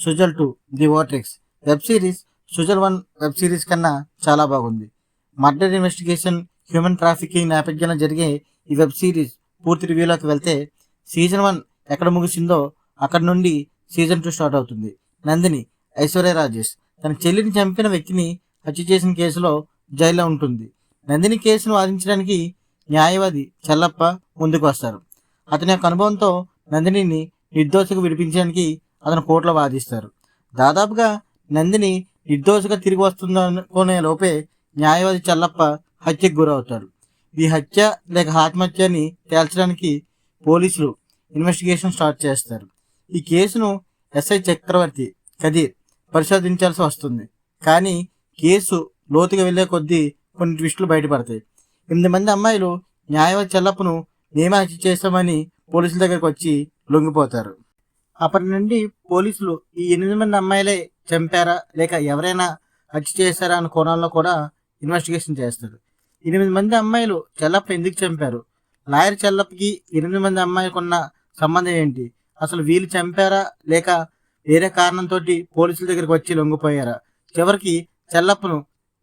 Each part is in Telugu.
Sujal 2 the vortex web series Suzhal 1 web series కన్నా చాలా బాగుంది. మర్డర్ ఇన్వెస్టిగేషన్, హ్యూమన్ ట్రాఫికింగ్ నేపథ్యంలో జరిగే ఈ వెబ్ సిరీస్ పూర్తి రివ్యూలోకి వెళ్తే సీజన్ 1 ఎక్కడ ముగిసిందో అక్కడ నుండి సీజన్ 2 స్టార్ట్ అవుతుంది. నందిని ఐశ్వర్య రాజేష్ తన చెల్లిని చంపిన వ్యక్తిని హత్య చేసిన కేసులో జైల్లో ఉంటుంది. నందిని కేసును వాదించడానికి న్యాయవాది చెల్లప్ప ముందుకు వస్తారు. అతని యొక్క అనుభవంతో నందినిని నిర్దోషిగా విడిపించడానికి అతను కోర్టులో వాదిస్తారు. దాదాపుగా నందిని నిర్దోషిగా తిరిగి వస్తుందనుకునే లోపే న్యాయవాది చెల్లప్ప హత్యకు గురవుతాడు. ఈ హత్య లేక ఆత్మహత్య అని తేల్చడానికి పోలీసులు ఇన్వెస్టిగేషన్ స్టార్ట్ చేస్తారు. ఈ కేసును ఎస్ఐ చక్రవర్తి కదీర్ పరిశోధించాల్సి వస్తుంది. కానీ కేసు లోతుగా వెళ్లే కొద్దీ కొన్ని ట్విస్టులు బయటపడతాయి. 8 మంది అమ్మాయిలు న్యాయవాది చెల్లప్పను మేమే హత్య చేస్తామని పోలీసుల దగ్గరకు వచ్చి లొంగిపోతారు. అప్పటి నుండి పోలీసులు ఈ 8 మంది అమ్మాయిలే చంపారా లేక ఎవరైనా హత్య చేశారా అన్న కోణంలో కూడా ఇన్వెస్టిగేషన్ చేస్తారు. 8 మంది అమ్మాయిలు చెల్లప్ప ఎందుకు చంపారు, లాయర్ చెల్లప్పకి 8 మంది అమ్మాయిలకు ఉన్న సంబంధం ఏంటి, అసలు వీళ్ళు చంపారా లేక వేరే కారణంతో పోలీసుల దగ్గరికి వచ్చి లొంగిపోయారా, చివరికి చెల్లప్పను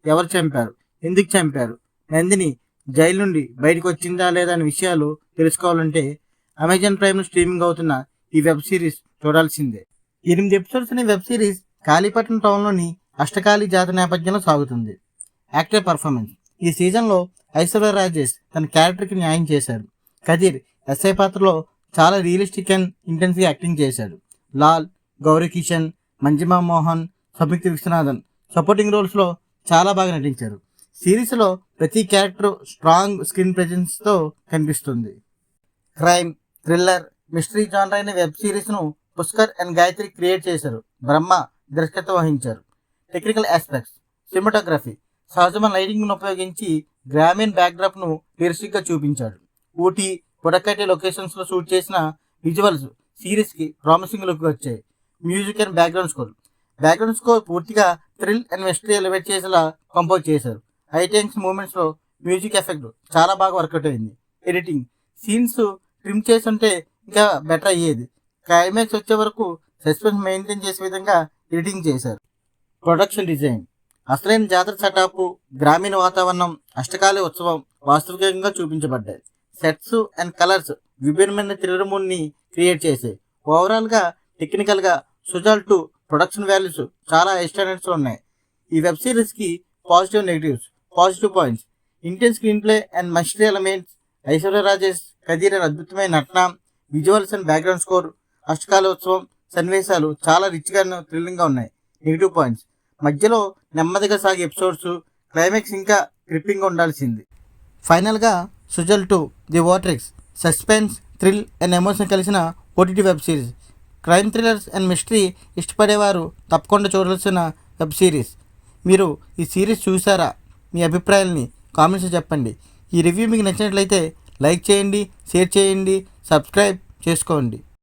ఎవరు చంపారు, ఎందుకు చంపారు, నందిని జైలు నుండి బయటకు వచ్చిందా లేదా అనే విషయాలు తెలుసుకోవాలంటే అమెజాన్ ప్రైమ్ స్ట్రీమింగ్ అవుతున్న ఈ వెబ్ సిరీస్ చూడాల్సిందే. 8 ఎపిసోడ్స్ అనే వెబ్ సిరీస్ కాళీపట్నం టౌన్లోని అష్టకాళీ జాతర నేపథ్యంలో సాగుతుంది. యాక్టర్ పర్ఫార్మెన్స్ ఈ సీజన్లో ఐశ్వర్య రాజేష్ తన క్యారెక్టర్కి న్యాయం చేశాడు. కదీర్ ఎస్ఐ పాత్రలో చాలా రియలిస్టిక్ అండ్ ఇంటెన్స్గా యాక్టింగ్ చేశాడు. లాల్, గౌరీ కిషన్, మంజిమా మోహన్, సంయుక్త విశ్వనాథన్ సపోర్టింగ్ రోల్స్లో చాలా బాగా నటించారు. సిరీస్లో ప్రతి క్యారెక్టర్ స్ట్రాంగ్ స్క్రీన్ ప్రెజెన్స్తో కనిపిస్తుంది. క్రైమ్, థ్రిల్లర్, మిస్టరీ జానర్ అయిన వెబ్ సిరీస్ను పుష్కర్ అండ్ గాయత్రి క్రియేట్ చేశారు. బ్రహ్మ దర్శకత్వం వహించారు. టెక్నికల్ ఆస్పెక్ట్స్, సినిమాటోగ్రఫీ సహజమైన లైటింగ్ను ఉపయోగించి గ్రామీణ బ్యాక్డ్రాప్ను రియలిస్టిక్గా చూపించాడు. ఊటీ, బుడకట్టి లొకేషన్స్లో షూట్ చేసిన విజువల్స్ సిరీస్కి ప్రామిసింగ్ లుక్ వచ్చాయి. మ్యూజిక్ అండ్ బ్యాక్గ్రౌండ్ స్కోర్ పూర్తిగా థ్రిల్ అండ్ మిస్టరీ ఎలివేట్ చేసేలా కంపోజ్ చేశారు. హైటెన్స్ మూమెంట్స్లో మ్యూజిక్ ఎఫెక్ట్ చాలా బాగా వర్కౌట్ అయింది. ఎడిటింగ్ సీన్స్ ట్రిమ్ చేస్తుంటే ఇంకా బెటర్ అయ్యేది. క్లైమాక్స్ వచ్చే వరకు సస్పెన్స్ మెయింటైన్ చేసే విధంగా ఎడిటింగ్ చేశారు. ప్రొడక్షన్ డిజైన్ అసలైన జాతర సెటప్, గ్రామీణ వాతావరణం, అష్టకాళీ ఉత్సవం వాస్తవికంగా చూపించబడ్డాయి. సెట్స్ అండ్ కలర్స్ విభిన్నమైన థ్రిల్లర్ మూడ్ని క్రియేట్ చేశాయి. ఓవరాల్గా టెక్నికల్గా సుజల్ 2 ప్రొడక్షన్ వాల్యూస్ చాలా హై స్టాండర్డ్స్లో ఉన్నాయి. ఈ వెబ్ సిరీస్కి positive, negatives. Positive points: intense screenplay and mystery elements, Aishwarya Rajesh, Kathir అద్భుతమైన నటన, visuals and background score, Ashtakala ఉత్సవం సన్నివేశాలు చాలా రిచ్గా థ్రిల్లింగ్గా ఉన్నాయి. నెగిటివ్ పాయింట్స్: మధ్యలో నెమ్మదిగా సాగే ఎపిసోడ్స్, క్లైమాక్స్ ఇంకా గ్రిప్పింగ్గా ఉండాల్సింది. ఫైనల్గా Suzhal 2 the vortex suspense, thriller and emotion కలిసిన OTT web series. Crime, thrillers and mystery ఇష్టపడేవారు తప్పకుండా చూడాల్సిన వెబ్ సిరీస్. మీరు ఈ సిరీస్ చూసారా? మీ అభిప్రాయాలని కామెంట్స్లో చెప్పండి. ఈ రివ్యూ మీకు నచ్చినట్లయితే లైక్ చేయండి, షేర్ చేయండి, సబ్స్క్రైబ్ చేసుకోండి.